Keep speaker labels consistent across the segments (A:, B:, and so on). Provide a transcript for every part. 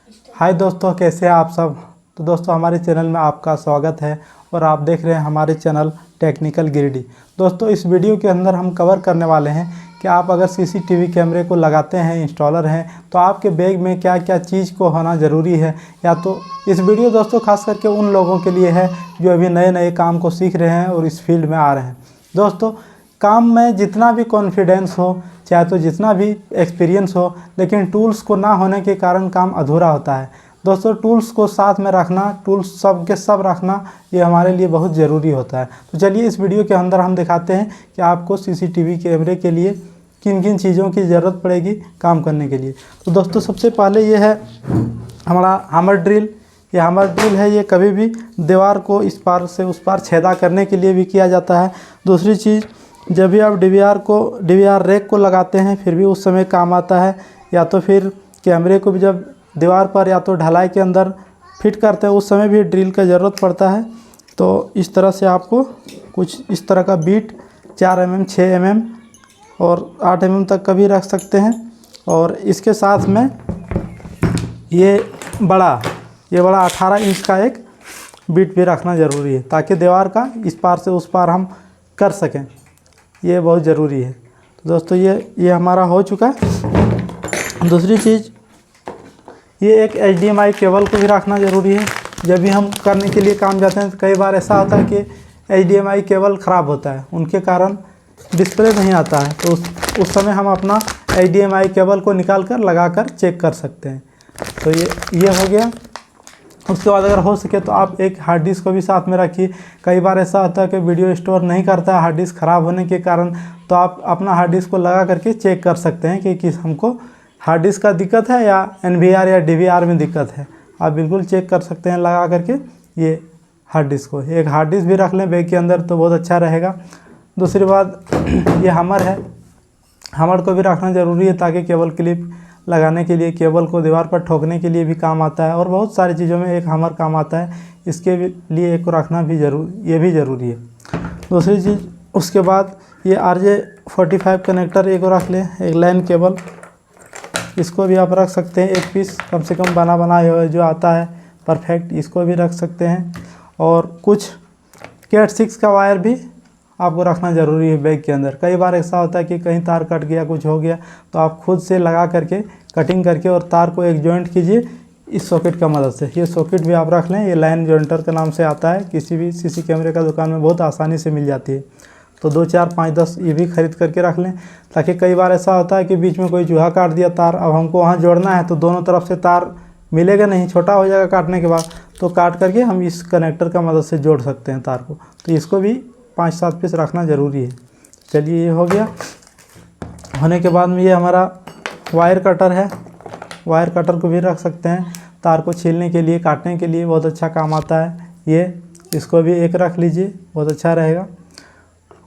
A: हाय दोस्तों, कैसे हैं आप सब। तो दोस्तों, हमारे चैनल में आपका स्वागत है और आप देख रहे हैं हमारे चैनल टेक्निकल गिरिडीह। दोस्तों, इस वीडियो के अंदर हम कवर करने वाले हैं कि आप अगर सीसीटीवी कैमरे को लगाते हैं, इंस्टॉलर हैं, तो आपके बैग में क्या क्या चीज़ को होना ज़रूरी है। या तो इस वीडियो दोस्तों खास करके उन लोगों के लिए है जो अभी नए नए काम को सीख रहे हैं और इस फील्ड में आ रहे हैं। दोस्तों, काम में जितना भी कॉन्फिडेंस हो, चाहे तो जितना भी एक्सपीरियंस हो, लेकिन टूल्स को ना होने के कारण काम अधूरा होता है। दोस्तों, टूल्स को साथ में रखना, टूल्स सब के सब रखना, ये हमारे लिए बहुत ज़रूरी होता है। तो चलिए इस वीडियो के अंदर हम दिखाते हैं कि आपको सीसीटीवी कैमरे के लिए किन किन चीज़ों की ज़रूरत पड़ेगी काम करने के लिए। तो दोस्तों, सबसे पहले ये है हमारा हैमर ड्रिल। ये हैमर ड्रिल है, ये कभी भी दीवार को इस पार से उस पार छेदा करने के लिए भी किया जाता है। दूसरी चीज़, जब भी आप डीवीआर रैक को लगाते हैं फिर भी उस समय काम आता है। या तो फिर कैमरे को भी जब दीवार पर या तो ढलाई के अंदर फिट करते हैं उस समय भी ड्रिल का ज़रूरत पड़ता है। तो इस तरह से आपको कुछ इस तरह का बीट 4 mm, 6 mm और 8 mm तक का भी रख सकते हैं। और इसके साथ में ये बड़ा 18 इंच का एक बीट भी रखना ज़रूरी है, ताकि दीवार का इस पार से उस पार हम कर सकें। ये बहुत ज़रूरी है। तो दोस्तों, ये हमारा हो चुका है। दूसरी चीज़, ये एक HDMI केबल को भी रखना ज़रूरी है। जब भी हम करने के लिए काम जाते हैं तो कई बार ऐसा होता है कि HDMI केबल ख़राब होता है, उनके कारण डिस्प्ले नहीं आता है। तो उस समय हम अपना HDMI केबल को निकाल कर लगा कर चेक कर सकते हैं। तो ये हो गया। उसके बाद अगर हो सके तो आप एक हार्ड डिस्क को भी साथ में रखिए। कई बार ऐसा होता है कि वीडियो स्टोर नहीं करता है हार्ड डिस्क ख़राब होने के कारण, तो आप अपना हार्ड डिस्क को लगा करके चेक कर सकते हैं कि हमको हार्ड डिस्क का दिक्कत है या NVR या DVR में दिक्कत है। आप बिल्कुल चेक कर सकते हैं लगा करके ये हार्ड डिस्क को। एक हार्ड डिस्क भी रख लें बैग के अंदर तो बहुत अच्छा रहेगा। दूसरी बात, ये हैमर है। हैमर को भी रखना ज़रूरी है ताकि केबल क्लिप लगाने के लिए, केबल को दीवार पर ठोकने के लिए भी काम आता है और बहुत सारी चीज़ों में एक हैमर काम आता है। इसके लिए एक को रखना भी ये भी ज़रूरी है। दूसरी चीज़, उसके बाद ये RJ45 कनेक्टर एक रख लें, एक लाइन केबल। इसको भी आप रख सकते हैं, एक पीस कम से कम बनाया हुआ जो आता है परफेक्ट, इसको भी रख सकते हैं। और कुछ Cat 6 का वायर भी आपको रखना ज़रूरी है बैग के अंदर। कई बार ऐसा होता है कि कहीं तार कट गया, कुछ हो गया, तो आप खुद से लगा करके कटिंग करके और तार को एक जॉइंट कीजिए इस सॉकेट का मदद से। ये सॉकेट भी आप रख लें, ये लाइन जॉइंटर के नाम से आता है, किसी भी सीसी कैमरे का दुकान में बहुत आसानी से मिल जाती है। तो 2, 4, 5, 10 ये भी खरीद करके रख लें, ताकि कई बार ऐसा होता है कि बीच में कोई चूहा काट दिया तार, अब हमको वहाँ जोड़ना है तो दोनों तरफ से तार मिलेगा नहीं, छोटा हो जाएगा काटने के बाद। तो काट करके हम इस कनेक्टर का मदद से जोड़ सकते हैं तार को। तो इसको भी 5-7 पीस रखना ज़रूरी है। चलिए, ये हो गया। होने के बाद में ये हमारा वायर कटर है। वायर कटर को भी रख सकते हैं, तार को छीलने के लिए, काटने के लिए बहुत अच्छा काम आता है। इसको भी एक रख लीजिए, बहुत अच्छा रहेगा।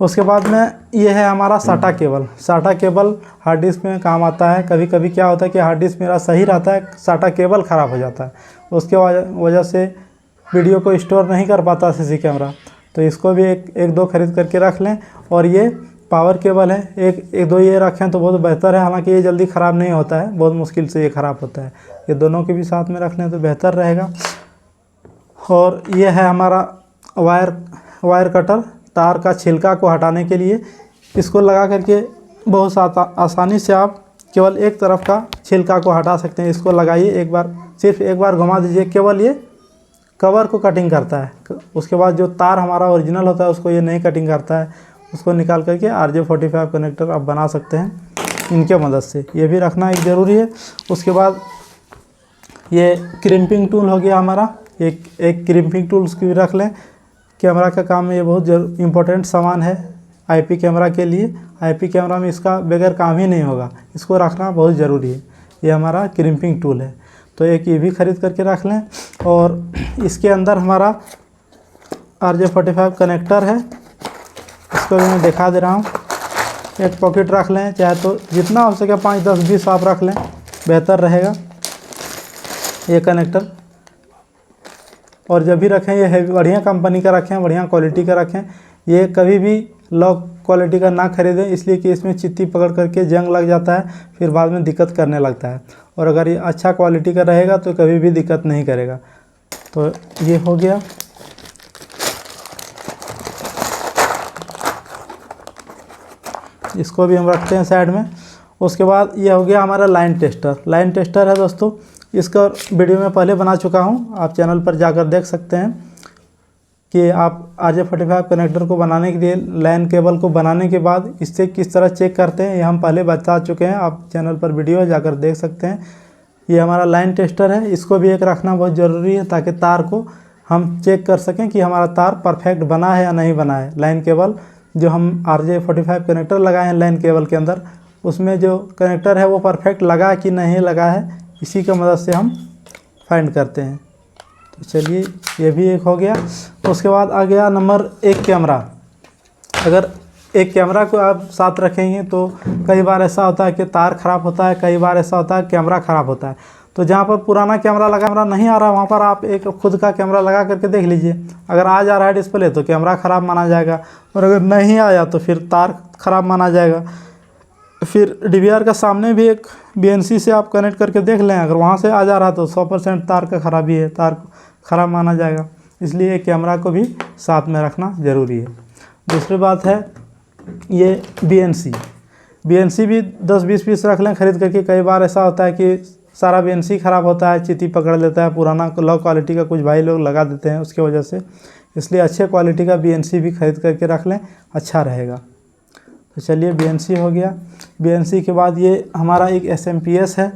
A: उसके बाद में ये है हमारा SATA cable. SATA cable hard disk में काम आता है। कभी कभी क्या होता है कि हार्ड डिस्क मेरा सही रहता है, SATA केबल ख़राब हो जाता है, उसके वजह से वीडियो को स्टोर नहीं कर पाता सीसी कैमरा। तो इसको भी एक दो खरीद करके रख लें। और ये पावर केबल है, एक दो ये रखें तो बहुत बेहतर है। हालांकि ये जल्दी ख़राब नहीं होता है, बहुत मुश्किल से ये ख़राब होता है। ये दोनों के भी साथ में रख लें तो बेहतर रहेगा। और ये है हमारा वायर कटर, तार का छिलका को हटाने के लिए। इसको लगा करके बहुत आसानी से आप केवल एक तरफ का छिलका को हटा सकते हैं। इसको लगाइए, सिर्फ एक बार घुमा दीजिए, केवल ये कवर को कटिंग करता है। उसके बाद जो तार हमारा ओरिजिनल होता है उसको ये नहीं कटिंग करता है। उसको निकाल करके RJ45 कनेक्टर आप बना सकते हैं इनके मदद से। ये भी रखना एक ज़रूरी है। उसके बाद ये क्रिम्पिंग टूल हो गया हमारा, एक क्रिम्पिंग टूल उसकी भी रख लें। कैमरा का काम में ये बहुत इम्पोर्टेंट सामान है IP कैमरा के लिए। IP कैमरा में इसका बगैर काम ही नहीं होगा, इसको रखना बहुत ज़रूरी है। ये हमारा क्रिम्पिंग टूल है, तो एक ये भी खरीद करके रख लें। और इसके अंदर हमारा RJ45 कनेक्टर है, इसको भी मैं दिखा दे रहा हूँ। एक पॉकेट रख लें, चाहे तो जितना हो सके 5, 10, 20 आप रख लें, बेहतर रहेगा ये कनेक्टर। और जब भी रखें ये बढ़िया कंपनी का रखें, बढ़िया क्वालिटी का रखें। ये कभी भी लो क्वालिटी का ना खरीदें, इसलिए कि इसमें चित्ती पकड़ करके जंग लग जाता है, फिर बाद में दिक्कत करने लगता है। और अगर ये अच्छा क्वालिटी का रहेगा तो कभी भी दिक्कत नहीं करेगा। तो ये हो गया। इसको भी हम रखते हैं साइड में। उसके बाद ये हो गया हमारा लाइन टेस्टर। लाइन टेस्टर है दोस्तों, इसका वीडियो मैं पहले बना चुका हूँ, आप चैनल पर जाकर देख सकते हैं कि आप RJ45 कनेक्टर को बनाने के लिए लाइन केबल को बनाने के बाद इससे किस तरह चेक करते हैं, ये हम पहले बता चुके हैं, आप चैनल पर वीडियो जाकर देख सकते हैं। ये हमारा लाइन टेस्टर है, इसको भी एक रखना बहुत ज़रूरी है ताकि तार को हम चेक कर सकें कि हमारा तार परफेक्ट बना है या नहीं बना है। लाइन केबल जो हम RJ45 कनेक्टर लगाए हैं लाइन केबल के अंदर, उसमें जो कनेक्टर है वो परफेक्ट लगा कि नहीं लगा है, इसी की मदद से हम फाइंड करते हैं। तो चलिए ये भी एक हो गया। उसके बाद आ गया नंबर 1 कैमरा। अगर एक कैमरा को आप साथ रखेंगे तो कई बार ऐसा होता है कि तार ख़राब होता है, कई बार ऐसा होता है कैमरा ख़राब होता है। तो जहाँ पर पुराना कैमरा नहीं आ रहा, वहाँ पर आप एक खुद का कैमरा लगा करके देख लीजिए। अगर आ जा रहा है डिस्प्ले तो कैमरा ख़राब माना जाएगा, और अगर नहीं आया तो फिर तार ख़राब माना जाएगा। फिर DVR का सामने भी एक BNC से आप कनेक्ट करके देख लें, अगर वहाँ से आ जा रहा तो 100% तार का ख़राबी है, तार ख़राब माना जाएगा। इसलिए कैमरा को भी साथ में रखना ज़रूरी है। दूसरी बात है ये BNC भी 10-20 पीस रख लें खरीद करके। कई बार ऐसा होता है कि सारा BNC ख़राब होता है, चित्ती पकड़ लेता है, पुराना लो क्वालिटी का कुछ भाई लोग लगा देते हैं उसकी वजह से। इसलिए अच्छे क्वालिटी का BNC भी खरीद करके रख लें, अच्छा रहेगा। तो चलिए BNC हो गया। BNC के बाद ये हमारा एक SMPS है,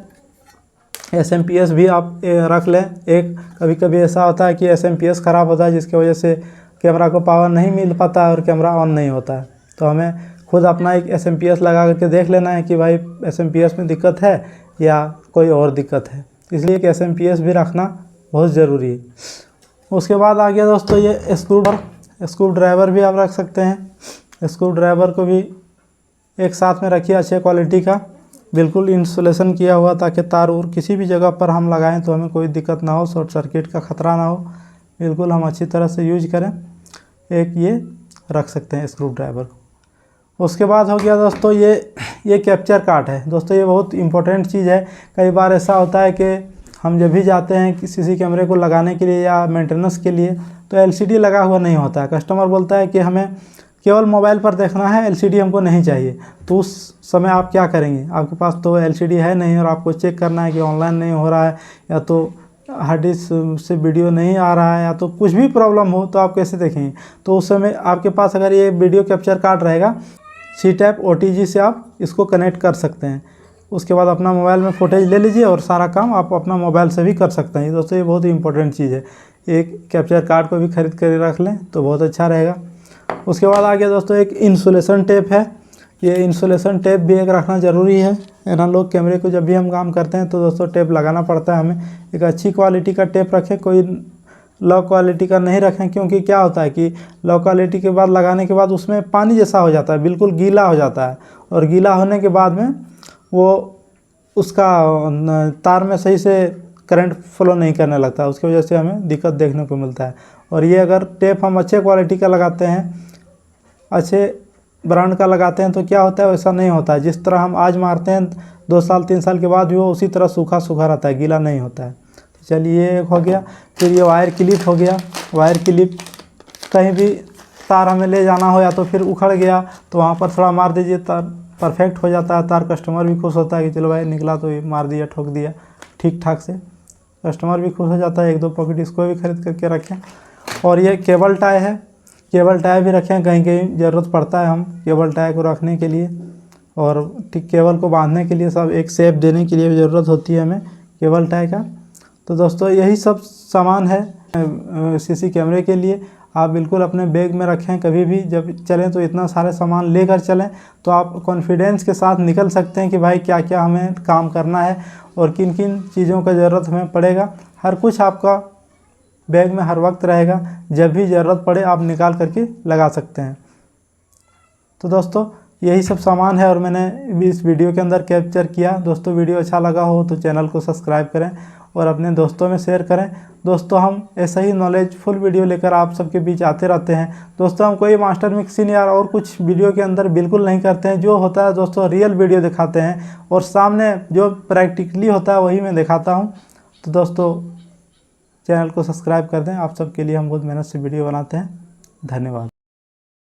A: SMPS भी आप रख लें। एक कभी कभी ऐसा होता है कि SMPS ख़राब होता है, जिसकी वजह से कैमरा को पावर नहीं मिल पाता है और कैमरा ऑन नहीं होता है। तो हमें खुद अपना एक SMPS लगा करके देख लेना है कि भाई SMPS में दिक्कत है या कोई और दिक्कत है, इसलिए एक SMPS भी रखना बहुत ज़रूरी है। उसके बाद आ गया दोस्तों ये स्क्रू ड्राइवर भी आप रख सकते हैं। स्क्रू ड्राइवर को भी एक साथ में रखिए, अच्छे क्वालिटी का, बिल्कुल इंसुलेशन किया हुआ, ताकि तार और किसी भी जगह पर हम लगाएं तो हमें कोई दिक्कत ना हो, शॉर्ट सर्किट का ख़तरा ना हो, बिल्कुल हम अच्छी तरह से यूज करें। एक ये रख सकते हैं स्क्रू ड्राइवर। उसके बाद हो गया दोस्तों ये कैप्चर कार्ड है। दोस्तों ये बहुत इंपॉर्टेंट चीज़ है। कई बार ऐसा होता है कि हम जब भी जाते हैं कि CC कैमरे को लगाने के लिए या मेंटेनेंस के लिए, तो LCD लगा हुआ नहीं होता है। कस्टमर बोलता है कि हमें केवल मोबाइल पर देखना है, LCD हमको नहीं चाहिए। तो उस समय आप क्या करेंगे, आपके पास तो LCD है नहीं और आपको चेक करना है कि ऑनलाइन नहीं हो रहा है, या तो हार्ड डिस्क से वीडियो नहीं आ रहा है, या तो कुछ भी प्रॉब्लम हो, तो आप कैसे देखेंगे। तो उस समय आपके पास अगर ये वीडियो कैप्चर कार्ड रहेगा, C-Type OTG से आप इसको कनेक्ट कर सकते हैं। उसके बाद अपना मोबाइल में फुटेज ले लीजिए और सारा काम आप अपना मोबाइल से भी कर सकते हैं। दोस्तों ये बहुत ही इंपॉर्टेंट चीज़ है। एक कैप्चर कार्ड को भी खरीद कर रख लें तो बहुत अच्छा रहेगा। उसके बाद आ गया दोस्तों एक इंसुलेशन टेप है। ये इंसुलेशन टेप भी एक रखना ज़रूरी है। एनालॉग कैमरे को जब भी हम काम करते हैं तो दोस्तों टेप लगाना पड़ता है हमें। एक अच्छी क्वालिटी का टेप रखें, कोई लो क्वालिटी का नहीं रखें, क्योंकि क्या होता है कि लो क्वालिटी के बाद लगाने के बाद उसमें पानी जैसा हो जाता है, बिल्कुल गीला हो जाता है, और गीला होने के बाद में वो उसका तार में सही से करंट फ्लो नहीं करने लगता है, उसकी वजह से हमें दिक्कत देखने को मिलता है। और ये अगर टेप हम अच्छे क्वालिटी का लगाते हैं, अच्छे ब्रांड का लगाते हैं, तो क्या होता है, वैसा नहीं होता है। जिस तरह हम आज मारते हैं 2 साल 3 साल के बाद भी वो उसी तरह सूखा सूखा रहता है, गीला नहीं होता है। तो चलिए ये हो गया। फिर ये वायर क्लिप हो गया। वायर क्लिप कहीं भी तार हमें ले जाना हो या तो फिर उखड़ गया तो वहाँ पर थोड़ा मार दीजिए, तार परफेक्ट हो जाता है। तार कस्टमर भी खुश होता है कि चलो भाई निकला तो ये मार दिया, ठोक दिया ठीक ठाक से, कस्टमर भी खुश हो जाता है। 1-2 पॉकेट इसको भी खरीद करके रखें। और ये केबल टाई है, केबल टाई भी रखें, कहीं कहीं ज़रूरत पड़ता है हम केबल टाई को रखने के लिए, और ठीक केबल को बांधने के लिए, सब एक शेप देने के लिए भी ज़रूरत होती है हमें केबल टाई का। तो दोस्तों यही सब सामान है CC कैमरे के लिए। आप बिल्कुल अपने बैग में रखें, कभी भी जब चलें तो इतना सारे सामान लेकर चलें, तो आप कॉन्फिडेंस के साथ निकल सकते हैं कि भाई क्या क्या हमें काम करना है और किन किन चीज़ों का ज़रूरत हमें पड़ेगा। हर कुछ आपका बैग में हर वक्त रहेगा, जब भी ज़रूरत पड़े आप निकाल करके लगा सकते हैं। तो दोस्तों यही सब सामान है और मैंने इस वीडियो के अंदर कैप्चर किया। दोस्तों वीडियो अच्छा लगा हो तो चैनल को सब्सक्राइब करें और अपने दोस्तों में शेयर करें। दोस्तों हम ऐसा ही नॉलेजफुल वीडियो लेकर आप सबके बीच आते रहते हैं। दोस्तों हम कोई मास्टर मिक्सिंग या और कुछ वीडियो के अंदर बिल्कुल नहीं करते हैं। जो होता है दोस्तों रियल वीडियो दिखाते हैं और सामने जो प्रैक्टिकली होता है वही मैं दिखाता हूँ। तो दोस्तों चैनल को सब्सक्राइब कर दें। आप सबके लिए हम बहुत मेहनत से वीडियो बनाते हैं। धन्यवाद।